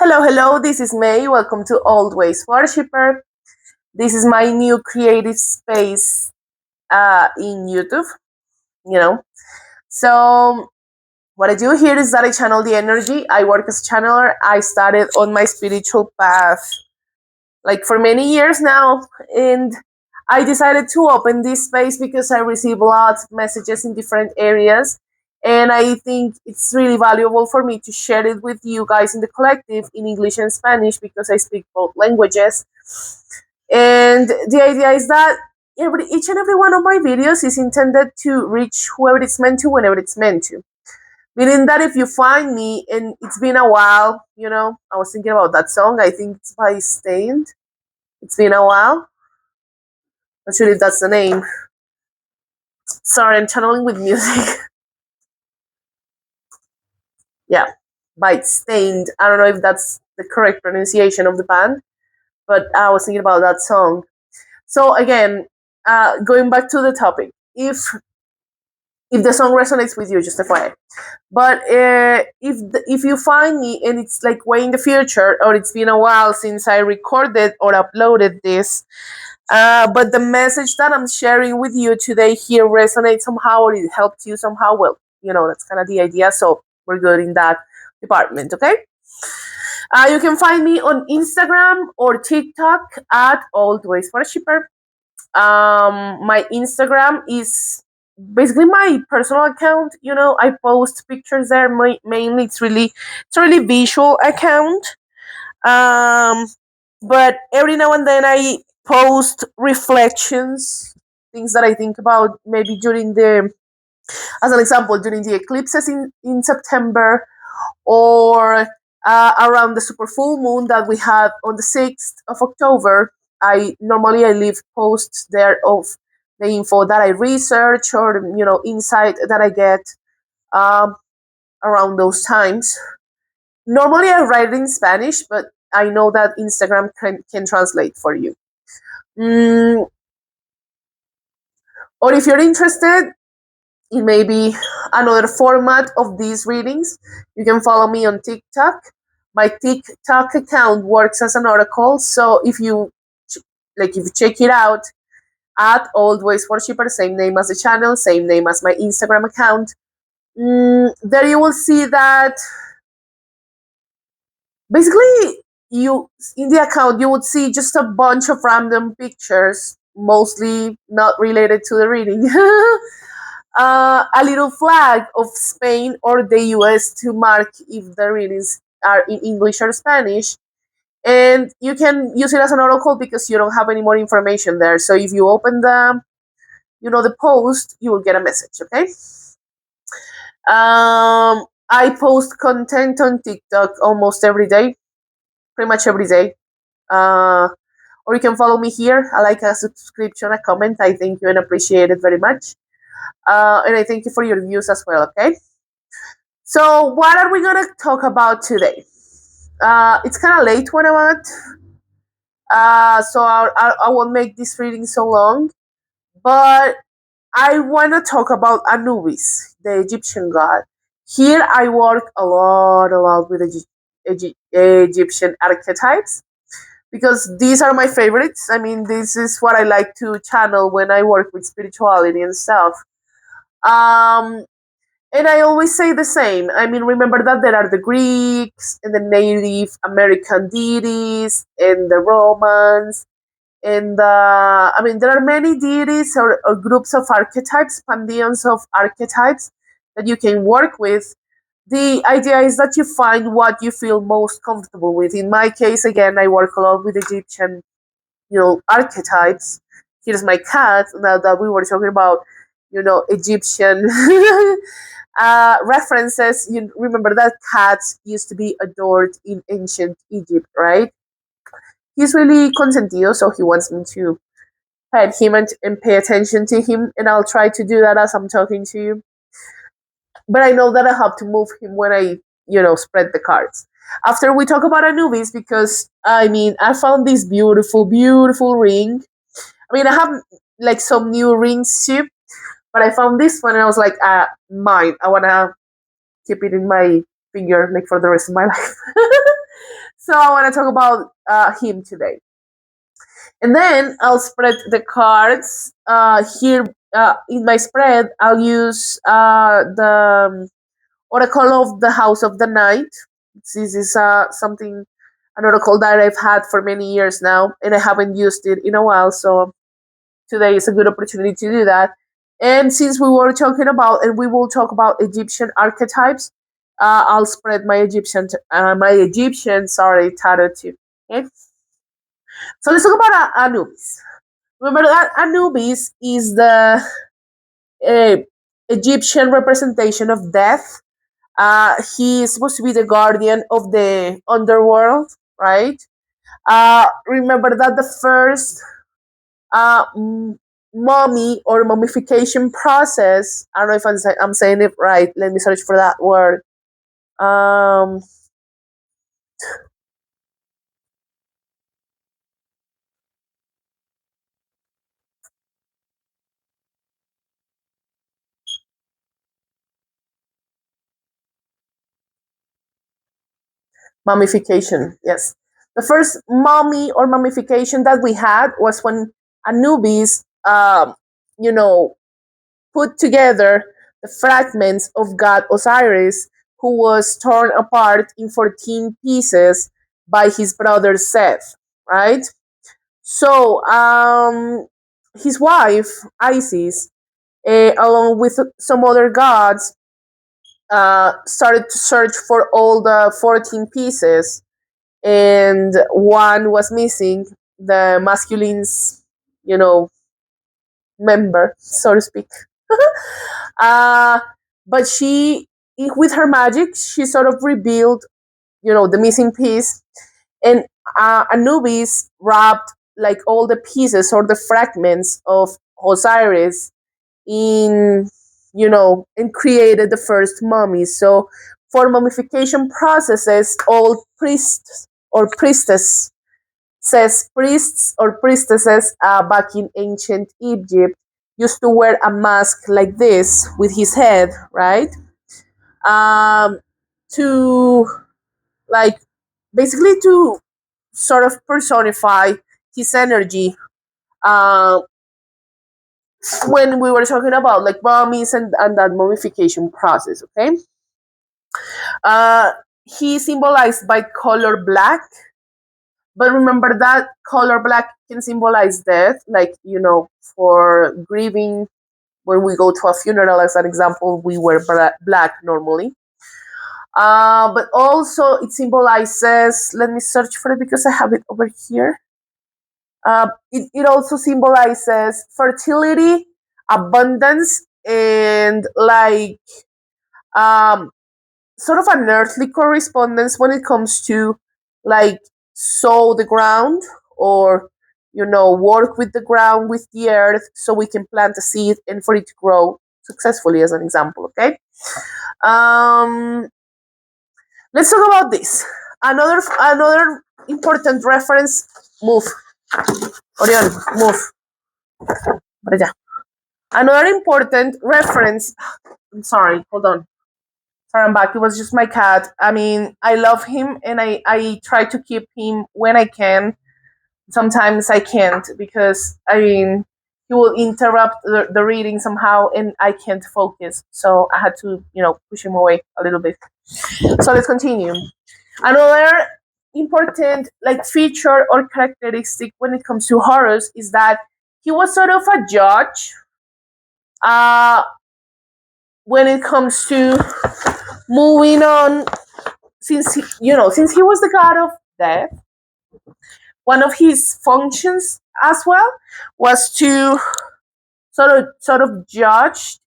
Hello, hello, this is May. Welcome to Old Ways Worshipper. This is my new creative space in YouTube, you know. So, what I do here is that I channel the energy. I work as a channeler. I started on my spiritual path like for many years now, and I decided to open this space because I receive lots of messages in different areas, and I think it's really valuable for me to share it with you guys in the collective in English and Spanish because I speak both languages. And the idea is that each and every one of my videos is intended to reach whoever it's meant to whenever it's meant to. Meaning that if you find me and it's been a while, I was thinking about that song. I think it's by Stained. It's been a while. Not sure if that's the name. Sorry, I'm channeling with music. Yeah, by Stained. I don't know if that's the correct pronunciation of the band, but I was thinking about that song. So again, going back to the topic, if the song resonates with you, just FYI. But if you find me and it's like way in the future, or it's been a while since I recorded or uploaded this, but the message that I'm sharing with you today here resonates somehow, or it helped you somehow, well, that's kind of the idea. So we're good in that department, okay? You can find me on Instagram or TikTok at Old Ways Worshipper. My Instagram is basically my personal account. I post pictures there. Mainly, it's a really visual account. Um, but every now and then I post reflections, things that I think about maybe as an example, during the eclipses in September, or around the super full moon that we had on the 6th of October. I leave posts there of the info that I research, or insight that I get um, around those times. Normally I write in Spanish, but I know that Instagram can translate for you. Mm, or if you're interested in maybe another format of these readings, you can follow me on TikTok. My TikTok account works as an oracle, so if you check it out at Old Ways Worshipper, same name as the channel, same name as my Instagram account, there you will see that basically you in the account you would see just a bunch of random pictures, mostly not related to the reading. A little flag of Spain or the US to mark if the readings are in English or Spanish. And you can use it as an oracle because you don't have any more information there. So if you open the post, you will get a message, okay? I post content on TikTok almost every day, pretty much every day. Or you can follow me here. I like a subscription, a comment. I thank you and appreciate it very much. And I thank you for your views as well, okay? So, what are we going to talk about today? It's kind of late when I'm at, so I won't make this reading so long. But I want to talk about Anubis, the Egyptian god. Here I work a lot with Egyptian archetypes because these are my favorites. I mean, this is what I like to channel when I work with spirituality and stuff. Um, and I always say the same. I mean, remember that there are the Greeks and the Native American deities and the Romans. And I mean, there are many deities or groups of archetypes, pantheons of archetypes that you can work with. The idea is that you find what you feel most comfortable with. In my case, again, I work a lot with Egyptian, archetypes. Here's my cat. Now that we were talking about, Egyptian references, you remember that cats used to be adored in ancient Egypt, right? He's really consentido, so he wants me to pet him and pay attention to him, and I'll try to do that as I'm talking to you. But I know that I have to move him when I, spread the cards. After we talk about Anubis, because I mean, I found this beautiful, beautiful ring. I mean, I have like some new rings too, but I found this one and I was like, mine. I wanna keep it in my finger like for the rest of my life. So I want to talk about him today. And then I'll spread the cards. Here in my spread, I'll use the Oracle of the House of the Night. This is something, an oracle that I've had for many years now, and I haven't used it in a while. So today is a good opportunity to do that. And since we were talking about, and we will talk about Egyptian archetypes, I'll spread my Egyptian tarot too. Okay, so let's talk about Anubis. Remember that Anubis is the uh, Egyptian representation of death. He is supposed to be the guardian of the underworld, right? Remember that the first uh, mummy or mummification process. I don't know if I'm saying it right. Let me search for that word. Um, Mummification. Yes, the first mummy or mummification that we had was when Anubis, you know, put together the fragments of god Osiris, who was torn apart in 14 pieces by his brother Seth. Right. So, his wife Isis, along with some other gods, started to search for all the 14 pieces, and one was missing, the masculine's, you know, member, so to speak. uh, but with her magic, she sort of revealed, the missing piece, and Anubis wrapped like all the pieces or the fragments of Osiris in, and created the first mummies. So for mummification processes, all priests or priestess says priests or priestesses back in ancient Egypt used to wear a mask like this with his head, right? Um, to like basically to sort of personify his energy. Uh, when we were talking about like mummies and that mummification process, okay? Uh, he symbolized by color black, but remember that color black can symbolize death, like, for grieving. When we go to a funeral, as an example, we wear black normally. But also it symbolizes, let me search for it because I have it over here. It also symbolizes fertility, abundance, and like um, sort of an earthly correspondence when it comes to like sow the ground, or work with the ground, with the earth, so we can plant a seed and for it to grow successfully, as an example. Okay. um let's talk about this. Another important reference. Move, Orion, move para allá. Another important reference. I'm sorry, hold on. Sorry, I'm back. It was just my cat. I mean, I love him, and I try to keep him when I can. Sometimes I can't, because, I mean, he will interrupt the reading somehow, and I can't focus. So I had to, push him away a little bit. So let's continue. Another important like feature or characteristic when it comes to Horus is that he was sort of a judge uh, when it comes to moving on. Since he was the god of death, one of his functions as well was to sort of judge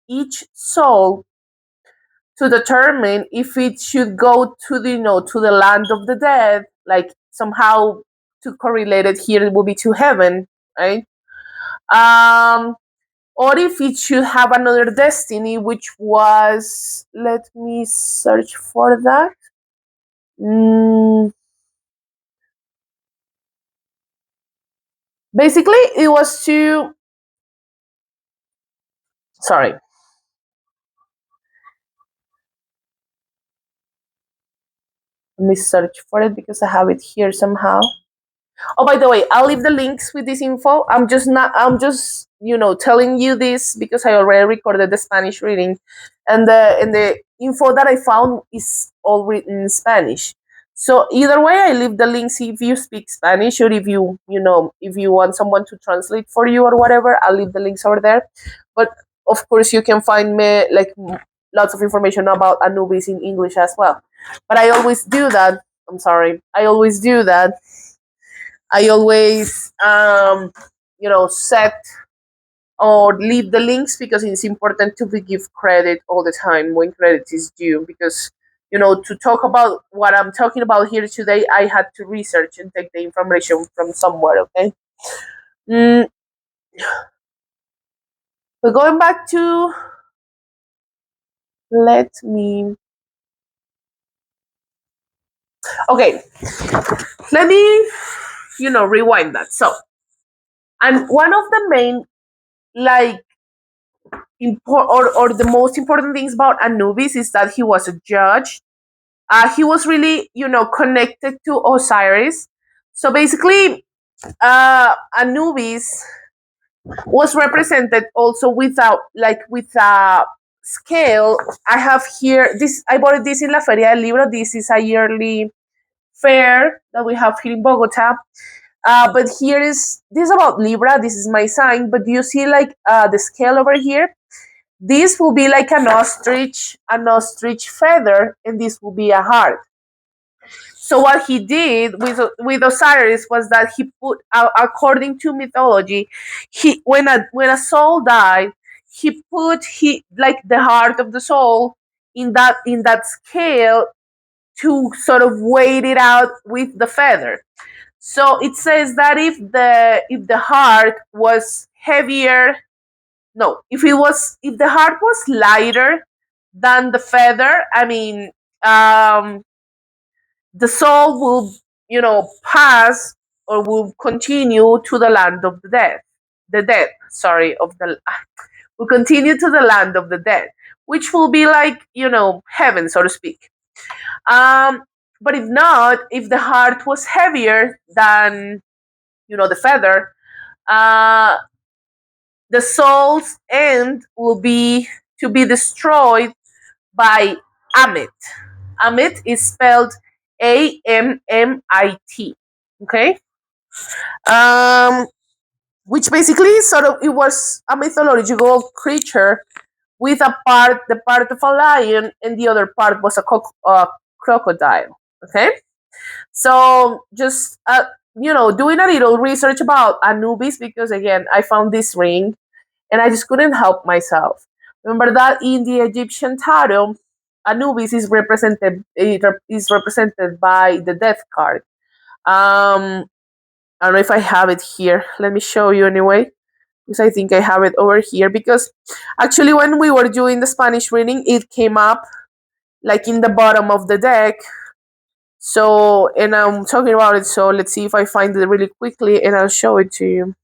each soul to determine if it should go to the land of the dead, like somehow to correlate it here, it will be to heaven, right? um or if it should have another destiny, which was, let me search for that. Mm, Basically it was to, sorry, Let me search for it because I have it here somehow. Oh, by the way, I'll leave the links with this info. I'm just telling you this because I already recorded the Spanish reading, and the info that I found is all written in Spanish. So either way, I leave the links if you speak Spanish, or if you want someone to translate for you or whatever, I'll leave the links over there. But of course, you can find me like lots of information about Anubis in English as well. But I always do that. I'm sorry. I always do that. I always, set or leave the links because it's important to give credit all the time when credit is due. Because, to talk about what I'm talking about here today, I had to research and take the information from somewhere, okay? Mm, but going back to, let me, okay, let me, rewind that. So, and one of the main, like, or the most important things about Anubis is that he was a judge. He was really, connected to Osiris. So basically, Anubis was represented also with a scale. I have here this. I bought this in La Feria del Libro. This is a yearly fair that we have here in Bogota. But here is this is about Libra. This is my sign. But do you see like the scale over here? This will be like an ostrich feather, and this will be a heart. So what he did with Osiris was that he put, according to mythology, he when a soul died, he put he like the heart of the soul in that scale to sort of weight it out with the feather. So it says that if the heart was heavier, no, if the heart was lighter than the feather, I mean, the soul will, pass or will continue to the land of the dead, sorry, will continue to the land of the dead, which will be like, heaven, so to speak. um but if not, if the heart was heavier than, the feather, uh the soul's end will be to be destroyed by Amit. Amit is spelled Ammit. Okay, um, which basically sort of it was a mythological creature with the part of a lion, and the other part was a crocodile. Okay, so just doing a little research about Anubis because again I found this ring and I just couldn't help myself. Remember that in the Egyptian tarot, Anubis is represented by the death card. I don't know if I have it here. Let me show you anyway, because I think I have it over here. Because actually, when we were doing the Spanish reading, it came up like in the bottom of the deck. So, and I'm talking about it. So let's see if I find it really quickly, and I'll show it to you.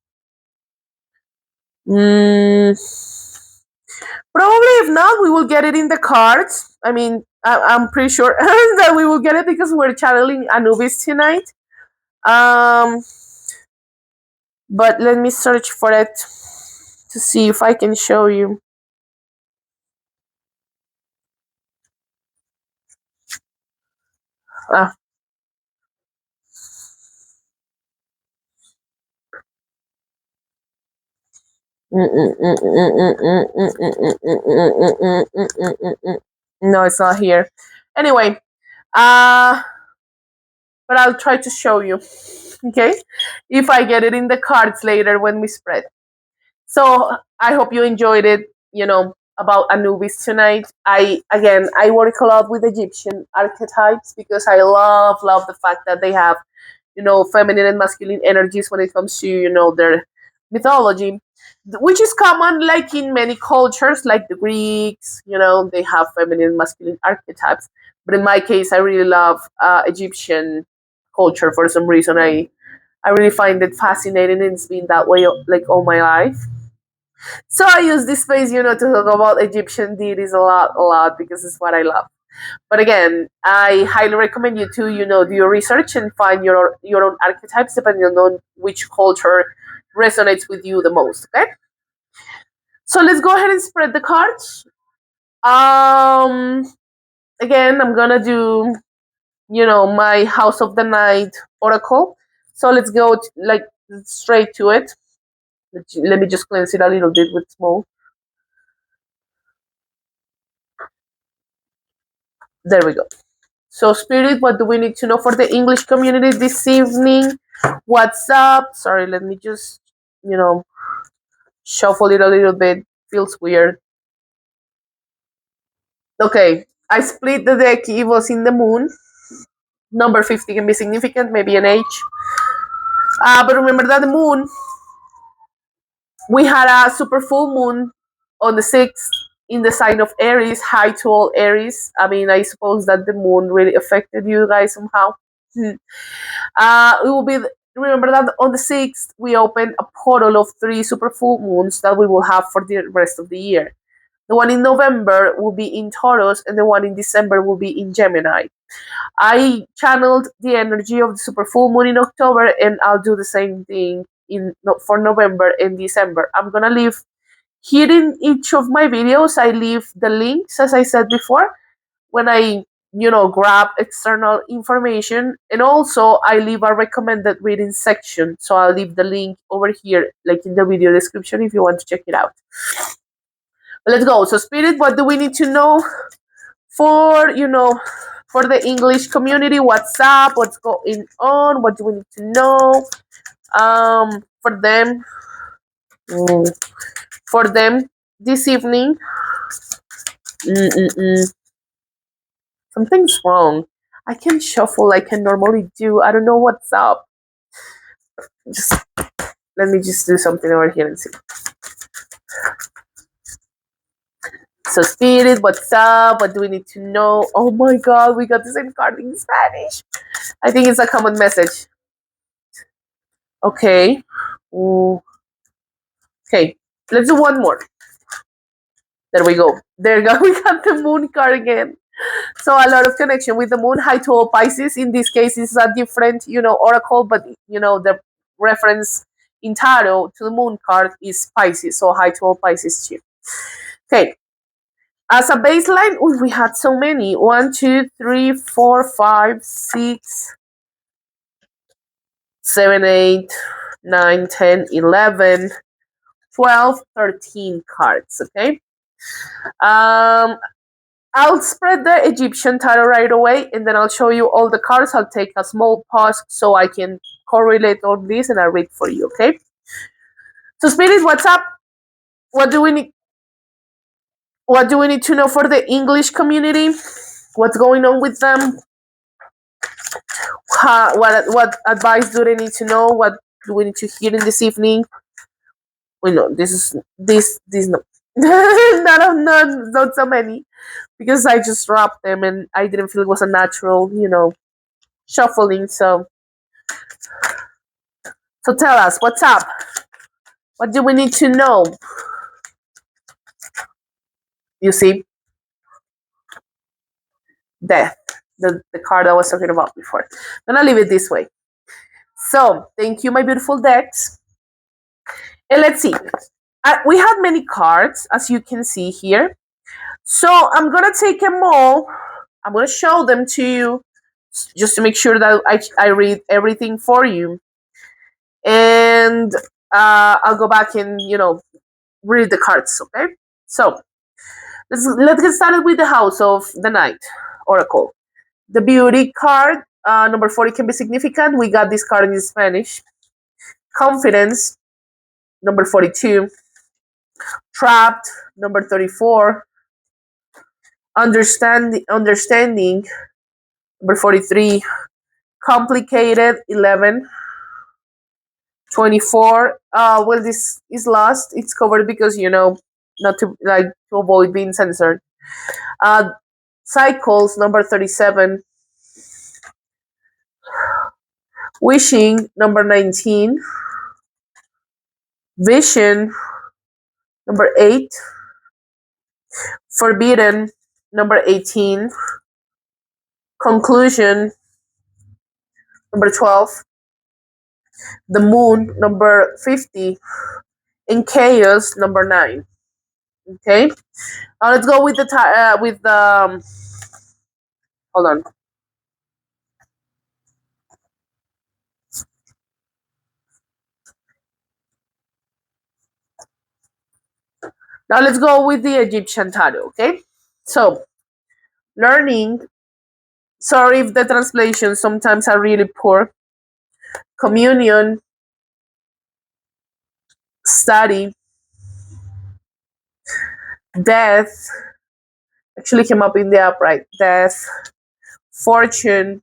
Mm, Probably, if not, we will get it in the cards. I mean, I'm pretty sure that we will get it because we're channeling Anubis tonight. Um, but let me search for it to see if I can show you. Ah. No, it's not here. Anyway, uh, but I'll try to show you. Okay, if I get it in the cards later when we spread. So I hope you enjoyed it. About Anubis tonight. I work a lot with Egyptian archetypes because I love the fact that they have, feminine and masculine energies when it comes to, their mythology, which is common like in many cultures, like the Greeks. They have feminine and masculine archetypes. But in my case, I really love Egyptian culture for some reason. I really find it fascinating, and it's been that way like all my life. So I use this space, to talk about Egyptian deities a lot, because it's what I love. But again, I highly recommend you to, do your research and find your own archetypes depending on which culture resonates with you the most. Okay. So let's go ahead and spread the cards. Again, I'm gonna do, my House of the Night oracle. So let's go straight to it. Let me just cleanse it a little bit with smoke. There we go. So, Spirit, what do we need to know for the English community this evening? What's up? Sorry, let me just, shuffle it a little bit. Feels weird. Okay, I split the deck. It was in the moon. Number 50 can be significant, maybe an age. But remember that the moon, we had a super full moon on the 6th in the sign of Aries, high to all Aries. I mean, I suppose that the moon really affected you guys somehow. It will be. Remember that on the 6th, we opened a portal of 3 super full moons that we will have for the rest of the year. The one in November will be in Taurus, and the one in December will be in Gemini. I channeled the energy of the super full moon in October, and I'll do the same thing for November and December. I'm gonna leave here in each of my videos. I leave the links, as I said before, when I grab external information, and also I leave a recommended reading section. So I'll leave the link over here, like in the video description, if you want to check it out. Let's go. So, Spirit, what do we need to know for for the English community? What's up? What's going on? What do we need to know for them? For them this evening. Something's wrong. I can shuffle like I normally do. I don't know what's up. Just let me just do something over here and see. So, Spirit, what's up? What do we need to know? Oh my God, we got the same card in Spanish. I think it's a common message. Okay. Ooh. Okay, let's do one more. There we go. There we go. We got the moon card again. So a lot of connection with the moon, high to all Pisces. In this case, it's a different, oracle, but the reference in tarot to the moon card is Pisces. So high to all Pisces too. Okay. As a baseline, we had so many. 1, 2, 3, 4, 5, 6, 7, 8, 9, 10, 11, 12, 13 cards. Okay. I'll spread the Egyptian tarot right away, and then I'll show you all the cards. I'll take a small pause so I can correlate all this, and I'll read for you, okay? So, Spirit, what's up? What do we need? What do we need to know for the English community? What's going on with them? What advice do they need to know? What do we need to hear in this evening? We know this no, not so many, because I just dropped them and I didn't feel it was a natural, shuffling. So tell us, what's up? What do we need to know? You see, death, the card I was talking about before. I'm gonna leave it this way. So thank you, my beautiful decks. And let's see. We have many cards, as you can see here. So I'm gonna take them all. I'm gonna show them to you, just to make sure that I read everything for you. And I'll go back and read the cards. Okay. So let's get started with the House of the Night Oracle. The Beauty card, number 40, can be significant. We got this card in Spanish. Confidence, number 42. Trapped, number 34. Understanding, number 43. Complicated, 11. 24. Well, this is lost. It's covered because, not to avoid being censored. Cycles, number 37. Wishing, number 19. Vision, number 8. Forbidden, number 18. conclusion, number 12, the moon, number 50, and chaos, number 9. Okay, now let's go with the hold on. Now let's go with the Egyptian tarot. Okay, so learning. Sorry if the translations sometimes are really poor. Communion, study, death. Actually came up in the upright. Death, fortune,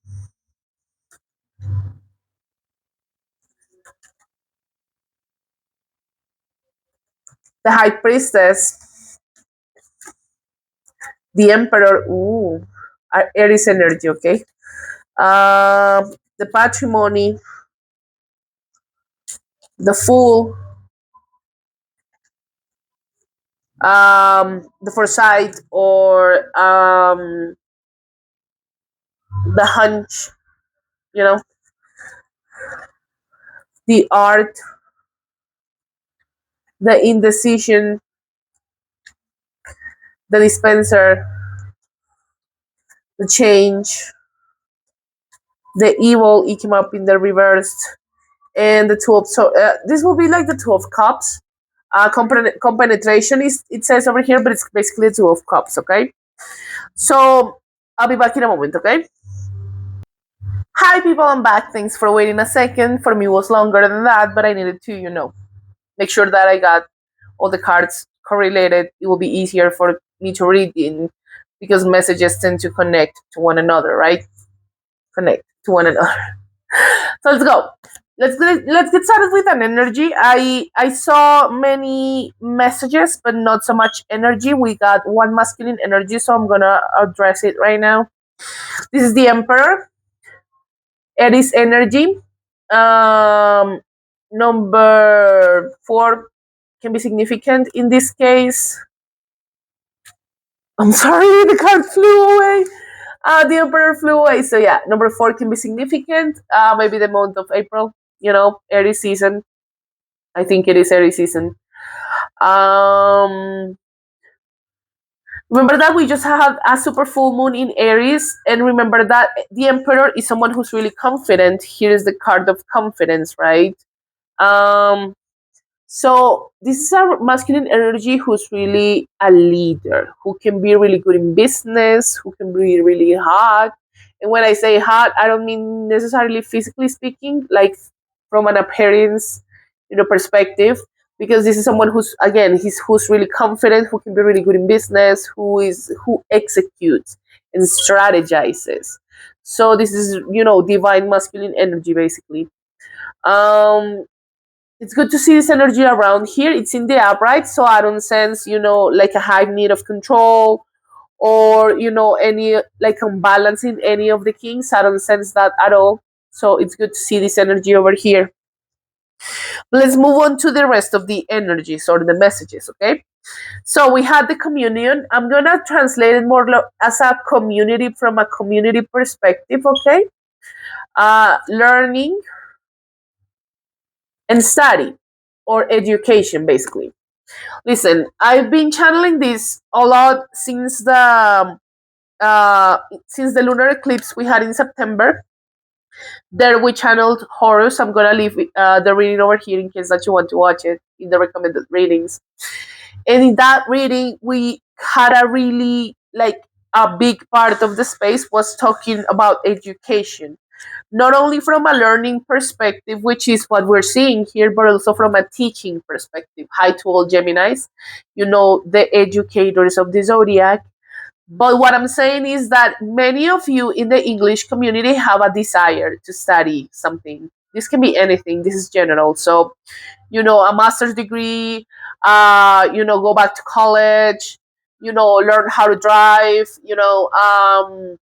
the high priestess, the emperor. Ooh, Aries energy. Okay. The patrimony, the fool, the foresight, or the hunch. You know, the art, the indecision, the dispenser, the change, the evil. It came up in the reversed, and the two of so this will be like the two of cups. Compenetration is it says over here, but it's basically the two of cups. Okay, so I'll be back in a moment. Okay. Hi people, I'm back. Thanks for waiting a second. For me, it was longer than that, but I needed to, make sure that I got all the cards correlated. It will be easier for me to read in because messages tend to connect to one another, right? Connect to one another. So let's go. Let's get started with an energy. I saw many messages, but not so much energy. We got one masculine energy, so I'm gonna address it right now. This is the Emperor. Aries energy. Um, Number 4 can be significant in this case. I'm sorry, the card flew away. The Emperor flew away. So yeah, number 4 can be significant. Maybe the month of April. Aries season. I think it is Aries season. Um, Remember that we just had a super full moon in Aries, and remember that the Emperor is someone who's really confident. Here is the card of confidence, right? Um, So this is a masculine energy who's really a leader, who can be really good in business, who can be really hot. And when I say hot, I don't mean necessarily physically speaking, like from an appearance, perspective, because this is someone who's really confident, who can be really good in business, who executes and strategizes. So this is, divine masculine energy basically. Um, it's good to see this energy around here. It's in the upright, so I don't sense, like a high need of control or, any like imbalance in any of the kings. I don't sense that at all. So it's good to see this energy over here. Let's move on to the rest of the energies or the messages, okay? So we had the communion. I'm going to translate it more as a community from a community perspective, okay? Learning and study or education, basically. Listen, I've been channeling this a lot since the lunar eclipse we had in September. There we channeled Horus. I'm gonna leave the reading over here in case that you want to watch it in the recommended readings. And in that reading, we had a really a big part of the space was talking about education, not only from a learning perspective, which is what we're seeing here, but also from a teaching perspective. Hi to all Geminis, the educators of the zodiac. But what I'm saying is that many of you in the English community have a desire to study something. This can be anything, this is general. So, a master's degree, go back to college, learn how to drive, I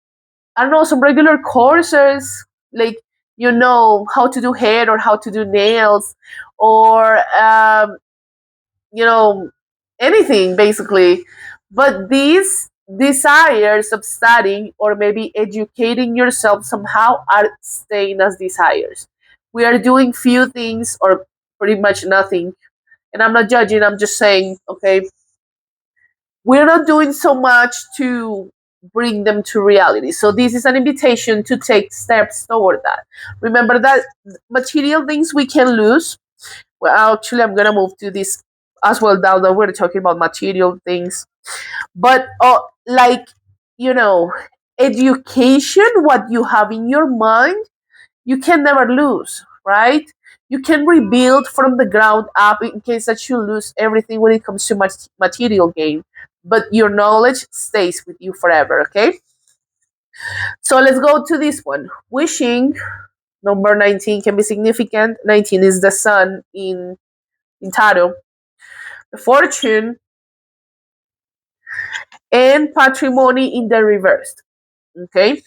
don't know, some regular courses, like, how to do hair or how to do nails or, you know, anything basically. But desires of studying or maybe educating yourself somehow are staying as desires. We are doing few things or pretty much nothing. And I'm not judging, I'm just saying, okay, we're not doing so much to bring them to reality. So this is an invitation to take steps toward that. Remember that material things we can lose. Well, actually, I'm gonna move to this as well now that we're talking about material things. But like, you know, education, what you have in your mind, you can never lose, right? You can rebuild from the ground up in case that you lose everything when it comes to material gain, but your knowledge stays with you forever. Okay, so let's go to this one. Wishing, number 19, can be significant. 19 is the sun in tarot. The fortune and patrimony in the reverse. Okay,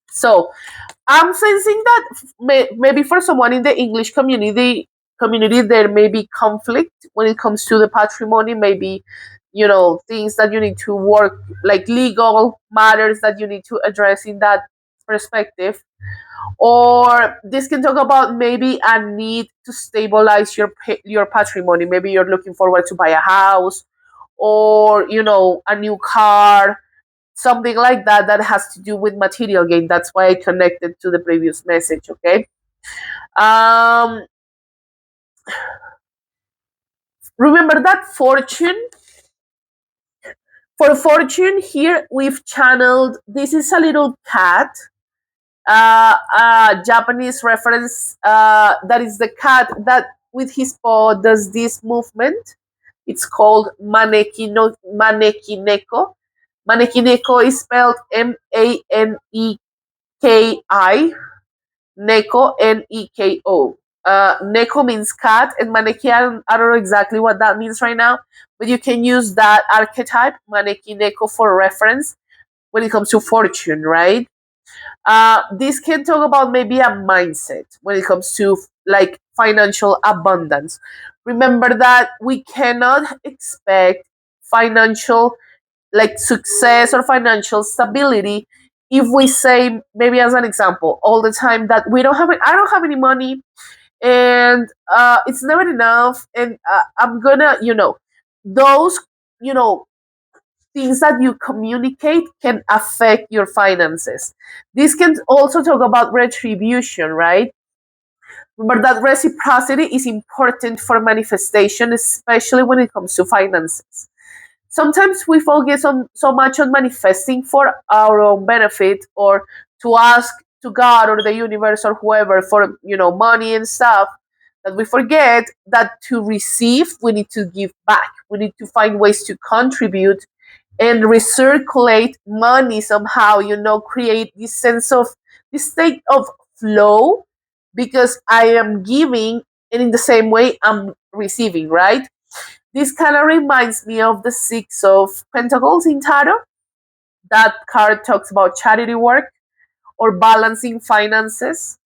so I'm sensing that maybe for someone in the English community there may be conflict when it comes to the patrimony. Maybe, things that you need to work, like legal matters that you need to address in that perspective. Or this can talk about maybe a need to stabilize your patrimony. Maybe you're looking forward to buy a house, or a new car, something like that that has to do with material gain. That's why I connected to the previous message. Okay. um Remember that fortune. For fortune here, we've channeled, this is a little cat, Japanese reference, that is the cat that with his paw does this movement. It's called manekineko. Manekineko is spelled Maneki, Neko, Neko. Neko means cat, and Maneki, I don't know exactly what that means right now, but you can use that archetype, Maneki Neko, for reference when it comes to fortune, right? This can talk about maybe a mindset when it comes to like financial abundance. Remember that we cannot expect financial, like, success or financial stability if we say, maybe as an example, all the time that I don't have any money, and it's never enough, and I'm gonna, those, you know things that you communicate can affect your finances. This can also talk about retribution, right? Remember that reciprocity is important for manifestation, especially when it comes to finances. Sometimes we focus on so much on manifesting for our own benefit, or to ask to God or the universe or whoever for, money and stuff, that we forget that to receive we need to give back. We need to find ways to contribute and recirculate money somehow, create this sense of, this state of flow, because I am giving, and in the same way I'm receiving, right? This kind of reminds me of the Six of Pentacles in Tarot. That card talks about charity work or balancing finances.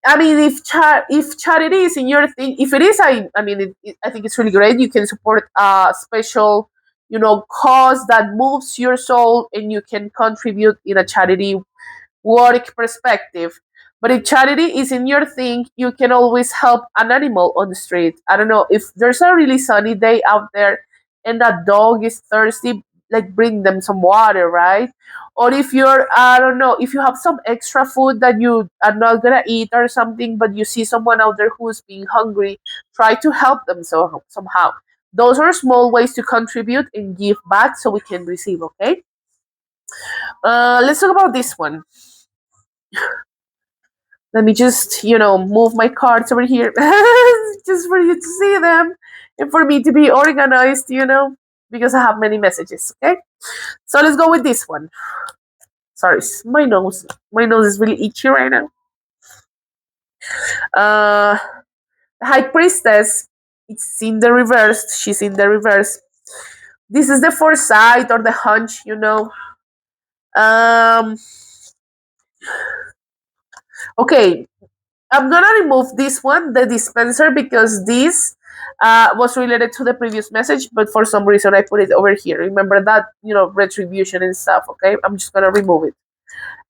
I mean, if charity is in your thing, if it is, I think it's really great. You can support a special, cause that moves your soul, and you can contribute in a charity work perspective. But if charity is in your thing, you can always help an animal on the street. I don't know, if there's a really sunny day out there and that dog is thirsty, like, bring them some water, right? Or if you're, I don't know, if you have some extra food that you are not gonna eat or something, but you see someone out there who's being hungry, try to help them somehow. Those are small ways to contribute and give back so we can receive. Okay. Let's talk about this one. Let me just, move my cards over here just for you to see them and for me to be organized, because I have many messages. Okay. So let's go with this one. Sorry, my nose. My nose is really itchy right now. Uh, High Priestess. It's in the reverse. She's in the reverse. This is the foresight or the hunch. Um, okay, I'm gonna remove this one, the dispenser, because this was related to the previous message, but for some reason I put it over here. Remember that, retribution and stuff. Okay, I'm just gonna remove it.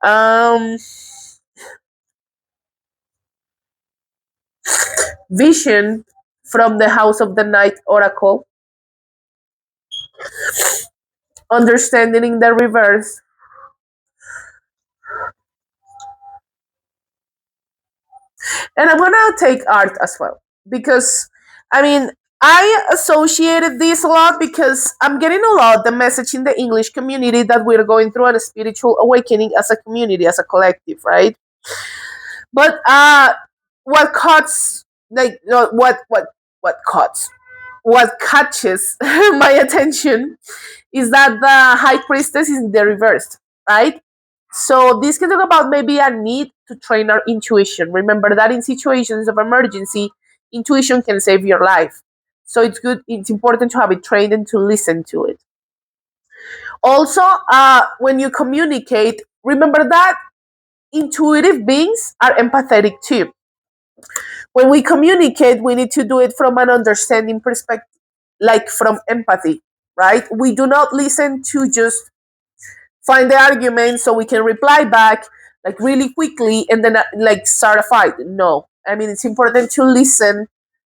Um, Vision from the House of the Night Oracle, understanding the reverse. And I'm gonna take art as well because, I mean, I associated this a lot because I'm getting a lot the message in the English community that we're going through a spiritual awakening as a community, as a collective, right? But what cuts like no, what cuts what catches my attention is that the high priestess is in the reverse, right? So this can talk about maybe a need to train our intuition. Remember that in situations of emergency, intuition can save your life. So it's important to have it trained and to listen to it. Also, when you communicate, remember that intuitive beings are empathetic too. When we communicate, we need to do it from an understanding perspective, like from empathy, right? We do not listen to just find the argument so we can reply back like really quickly and then like start a fight. No, I mean, it's important to listen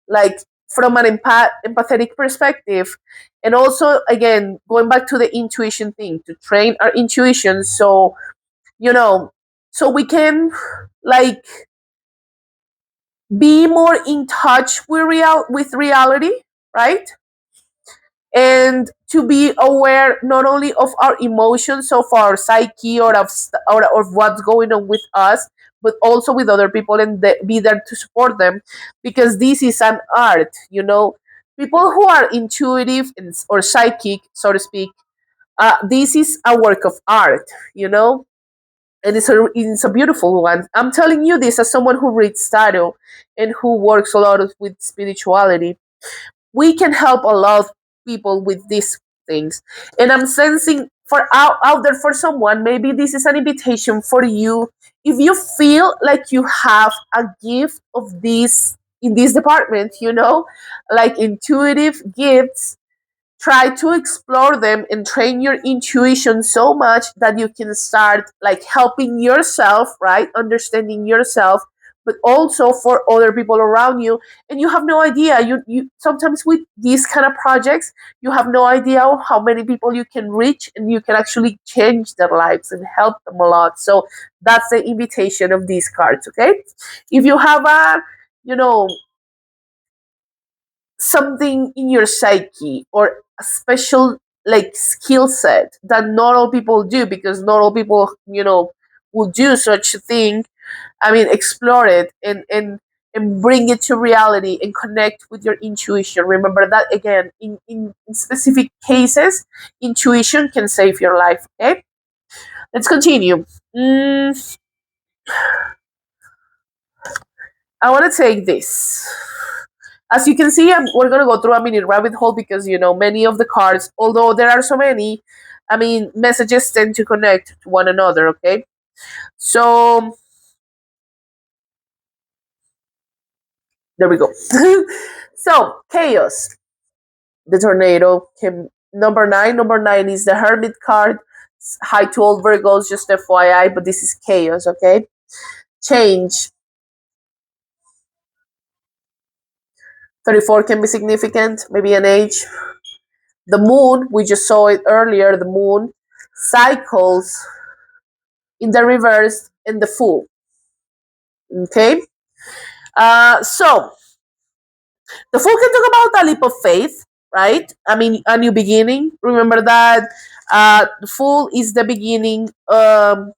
like from an empathetic perspective. And also, again, going back to the intuition thing, to train our intuition so, you know, so we can like be more in touch with reality, right? And to be aware not only of our emotions, of our psyche, or of what's going on with us, but also with other people, and be there to support them, because this is an art. People who are intuitive or psychic, so to speak, this is a work of art. And it's a beautiful one. I'm telling you this as someone who reads tarot and who works a lot with spirituality. We can help a lot of people with these things. And I'm sensing for out there for someone, maybe this is an invitation for you. If you feel like you have a gift of this in this department, like intuitive gifts, try to explore them and train your intuition so much that you can start like helping yourself, right? Understanding yourself, but also for other people around you. And you have no idea, you sometimes with these kind of projects, you have no idea how many people you can reach, and you can actually change their lives and help them a lot. So that's the invitation of these cards. Okay, if you have a you know something in your psyche, or a special like skill set that not all people do, because not all people will do such a thing. I mean, explore it, and bring it to reality and connect with your intuition. Remember that, again, in specific cases, intuition can save your life. Okay, let's continue. I want to take this. As you can see, we're going to go through a mini rabbit hole, because many of the cards, although there are so many, I mean, messages tend to connect to one another. Okay, so there we go. So chaos, the tornado came number 9. Number 9 is the hermit card. Hi to all Virgos, just FYI, but this is chaos. Okay, change. 34 can be significant, maybe an age. The moon, we just saw it earlier, the moon cycles in the reverse, and the fool. Okay, so the fool can talk about a leap of faith, right? I mean, a new beginning. Remember that the fool is the beginning of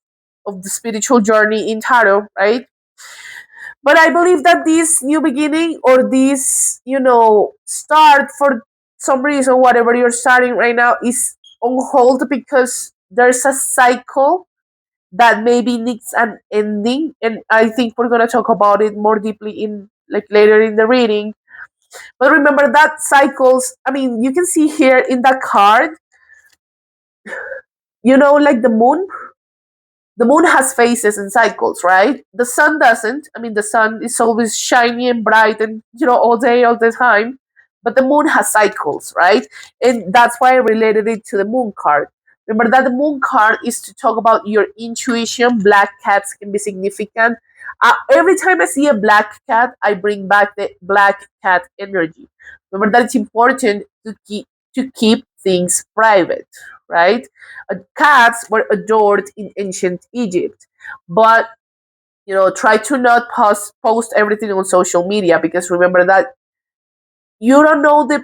the spiritual journey in tarot, right? But I believe that this new beginning, or this start, for some reason, whatever you're starting right now, is on hold, because there's a cycle that maybe needs an ending, and I think we're going to talk about it more deeply in like later in the reading. But remember that cycles, I mean, you can see here in that card, like the moon has phases and cycles, right? The sun doesn't. I mean, the sun is always shiny and bright, and all day, all the time. but the moon has cycles, right? And that's why I related it to the moon card. Remember that the moon card is to talk about your intuition. Black cats can be significant. Every time I see a black cat, I bring back the black cat energy. Remember that it's important to keep things private, right? Cats were adored in ancient Egypt, but try to not post everything on social media, because remember that you don't know the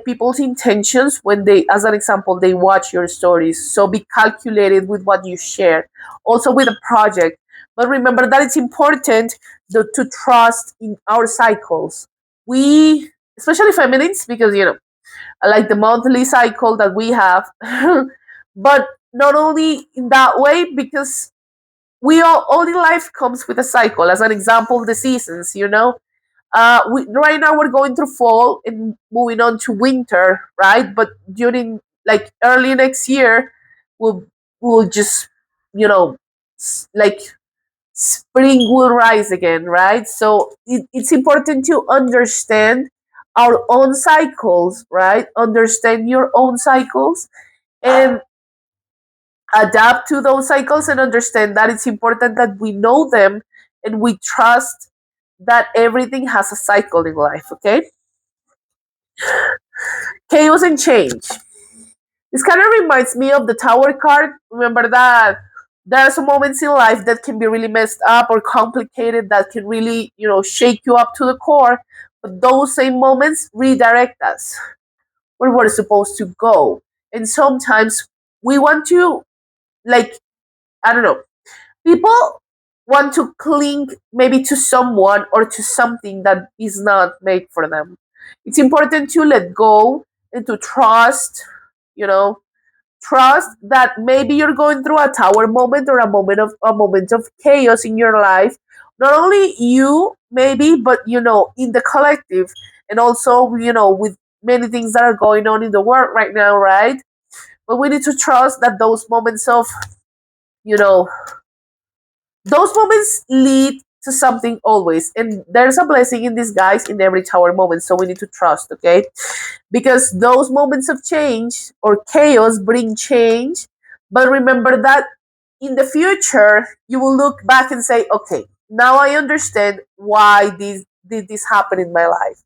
people's intentions when they, as an example, they watch your stories. So be calculated with what you share, also with a project. But remember that it's important to trust in our cycles. We, especially feminines, because I like the monthly cycle that we have. But not only in that way, because all in life comes with a cycle. As an example, the seasons, right now we're going through fall and moving on to winter, right? But during, like, early next year, we'll just, like, spring will rise again, right? So it's important to understand our own cycles, right? Understand your own cycles and adapt to those cycles, and understand that it's important that we know them and we trust that everything has a cycle in life, okay? Chaos and change. This kind of reminds me of the Tower card. Remember that there are some moments in life that can be really messed up or complicated, that can really, shake you up to the core. But those same moments redirect us where we're supposed to go. And sometimes we want to, like, I don't know, people want to cling maybe to someone or to something that is not made for them. It's important to let go and to trust, you know, trust that maybe you're going through a tower moment or a moment of chaos in your life. Not only you maybe, but in the collective, and also with many things that are going on in the world right now, right? But we need to trust that you know those moments lead to something always, and there's a blessing in disguise in every tower moment, so we need to trust, okay? Because those moments of change or chaos bring change. But remember that in the future you will look back and say, okay, now I understand why this did this happen in my life.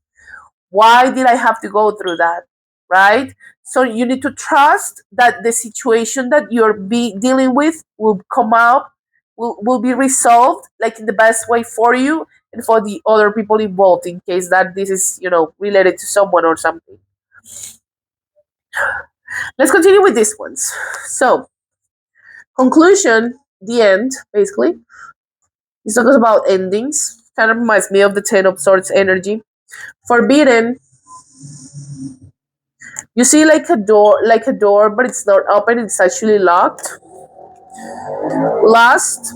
Why did I have to go through that? Right? So you need to trust that the situation that you're dealing with will come out, will be resolved, like, in the best way for you and for the other people involved, in case that this is, related to someone or something. Let's continue with these ones. So, conclusion, the end, basically. This talks about endings. Kind of reminds me of the Ten of Swords energy. Forbidden, you see, like a door, but it's not open, it's actually locked. Last,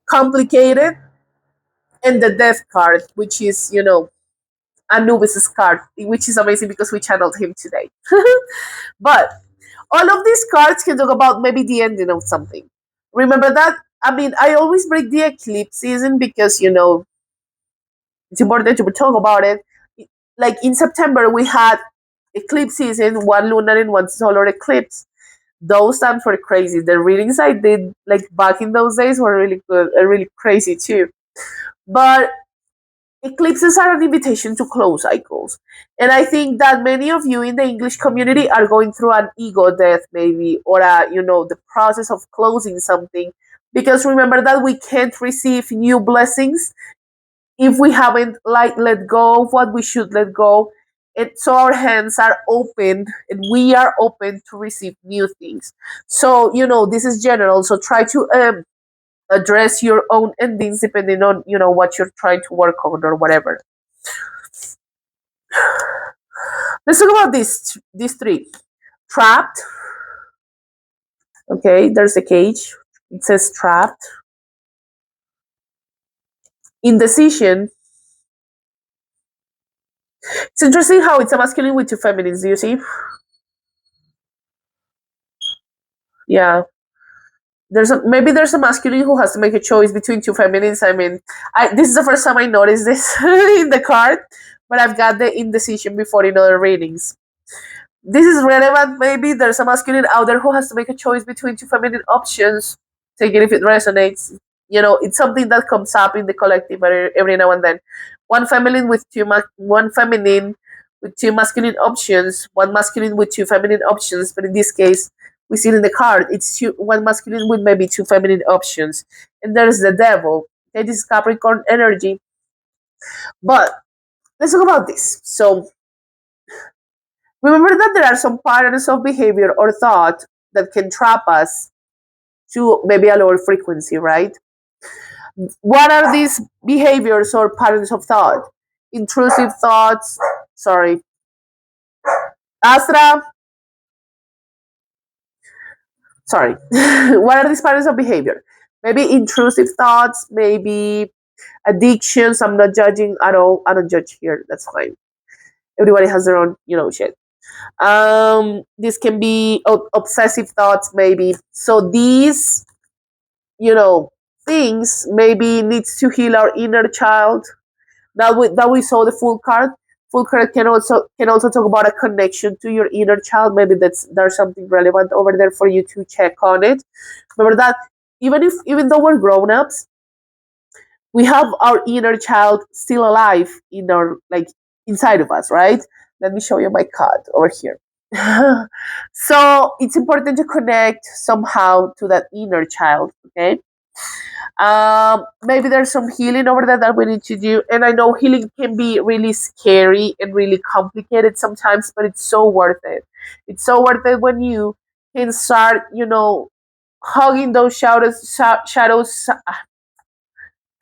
complicated, and the death card, which is, Anubis' card, which is amazing because we channeled him today. But all of these cards can talk about maybe the ending of something. Remember that? I mean, I always break the eclipse season because, it's important to talk about it. Like, in September, we had eclipse season, one lunar and one solar eclipse. Those times were crazy. The readings I did, like, back in those days, were really good, really crazy too. But eclipses are an invitation to close cycles. And I think that many of you in the English community are going through an ego death, maybe, or the process of closing something. Because remember that we can't receive new blessings if we haven't, like, let go of what we should let go. And so our hands are open and we are open to receive new things. So, this is general. So try to address your own endings depending on what you're trying to work on or whatever. Let's talk about these three. Trapped. Okay, there's a cage. It says trapped. Indecision. It's interesting how it's a masculine with two feminines. Do you see? Yeah. Maybe there's a masculine who has to make a choice between two feminines. I mean, this is the first time I noticed this in the card, but I've got the indecision before in other readings. This is relevant. Maybe there's a masculine out there who has to make a choice between two feminine options. Take it if it resonates. It's something that comes up in the collective every now and then. One feminine with two masculine options, one masculine with two feminine options. But in this case, we see it in the card. It's one masculine with maybe two feminine options, and there's the devil. Okay, this is Capricorn energy. But let's talk about this. So remember that there are some patterns of behavior or thought that can trap us to maybe a lower frequency, right? What are these behaviors or patterns of thought? Intrusive thoughts, sorry, Astra, sorry. What are these patterns of behavior? Maybe intrusive thoughts, maybe addictions. I'm not judging at all. I don't judge here. That's fine. Everybody has their own, shit. This can be obsessive thoughts, maybe. So these, you know, things maybe needs to heal our inner child. That we saw the full card. Full card can also talk about a connection to your inner child. Maybe there's something relevant over there for you to check on it. Remember that even though we're grown ups, we have our inner child still alive in our like inside of us, right? Let me show you my card over here. So it's important to connect somehow to that inner child, okay? Maybe there's some healing over there that we need to do. And I know healing can be really scary and really complicated sometimes, but it's so worth it. It's so worth it when you can start, hugging those shadows,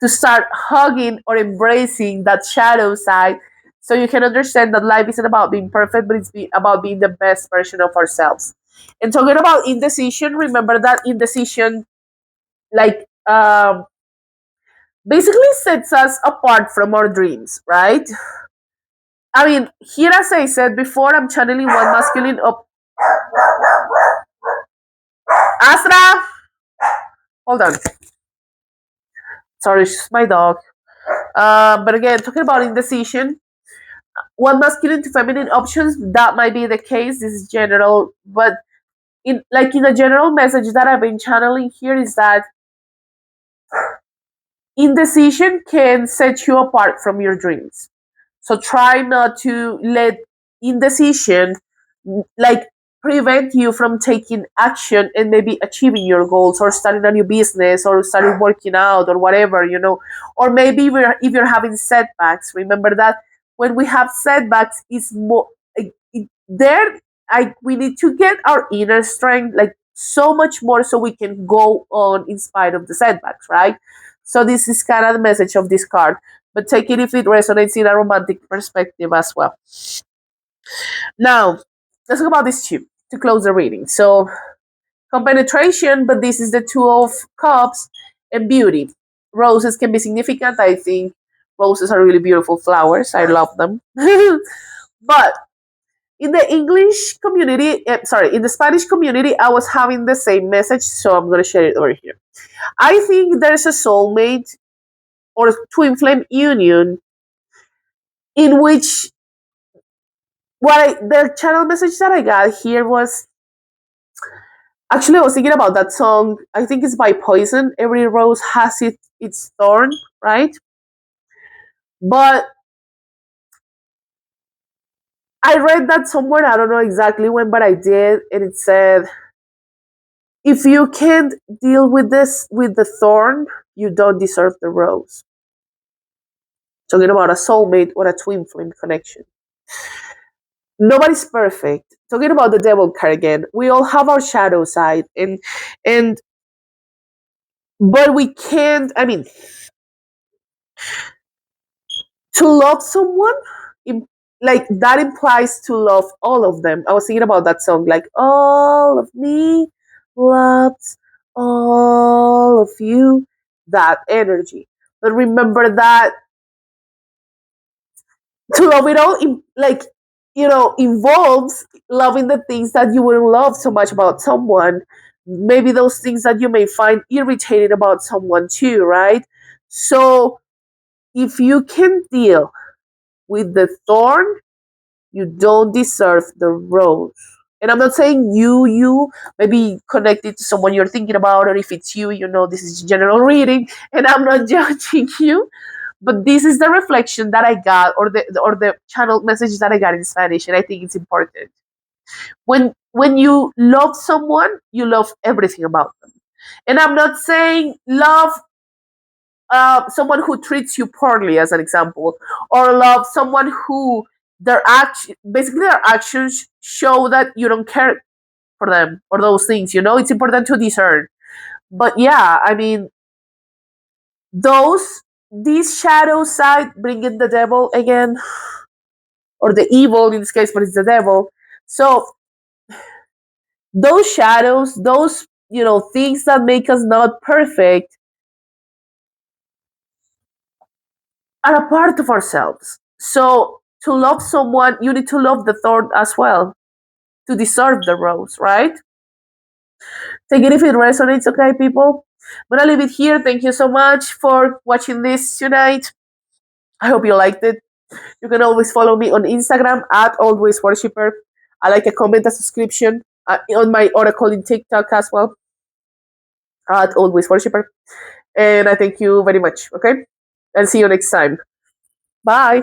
to start hugging or embracing that shadow side, so you can understand that life isn't about being perfect, but about being the best version of ourselves. And talking about indecision, remember that indecision, like, basically sets us apart from our dreams, right? I mean, here, as I said before, I'm channeling one masculine up. Astra, hold on. Sorry, it's my dog. But again, talking about indecision, one masculine to feminine options, that might be the case. This is general, but in a general message that I've been channeling here is that indecision can set you apart from your dreams. So try not to let indecision like prevent you from taking action and maybe achieving your goals or starting a new business or starting working out or whatever. Or maybe if you're having setbacks, remember that when we have setbacks, it's more there. We need to get our inner strength like so much more so we can go on in spite of the setbacks, right? So this is kind of the message of this card, but take it if it resonates in a romantic perspective as well. Now, let's talk about this two to close the reading. So, compenetration, but this is the Two of Cups, and beauty. Roses can be significant. I think roses are really beautiful flowers. I love them. But in the English community, in the Spanish community, I was having the same message, so I'm going to share it over here. I think there's a soulmate or twin flame union in which the channel message that I got here was actually I was thinking about that song. I think it's by Poison. Every rose has its thorn, right? But I read that somewhere. I don't know exactly when, but I did, and it said, "If you can't deal with the thorn, you don't deserve the rose." Talking about a soulmate or a twin flame connection. Nobody's perfect. Talking about the devil card again, we all have our shadow side, and but we can't. I mean, to love someone, like that implies to love all of them. I was thinking about that song, like all of me loves all of you. That energy, but remember that to love it all, involves loving the things that you wouldn't love so much about someone. maybe those things that you may find irritating about someone too, right? So if you can deal with the thorn, you don't deserve the rose. And I'm not saying you maybe connected to someone you're thinking about, or if it's you, this is general reading, and I'm not judging you, but this is the reflection that I got, or the channel message that I got in Spanish, and I think it's important. When you love someone, you love everything about them. And I'm not saying love someone who treats you poorly, as an example, or love someone who basically their actions show that you don't care for them, or those things. It's important to discern. But yeah, I mean, those this shadow side bringing the devil again, or the evil in this case, but it's the devil. So those shadows, those things that make us not perfect, are a part of ourselves. So to love someone, you need to love the thorn as well to deserve the rose, right? Take it if it resonates, okay, people? I'm gonna leave it here. Thank you so much for watching this tonight. I hope you liked it. You can always follow me on Instagram at Always Worshipper. I like a comment, a subscription on my Oracle in TikTok as well at Always Worshipper. And I thank you very much, okay? And see you next time. Bye.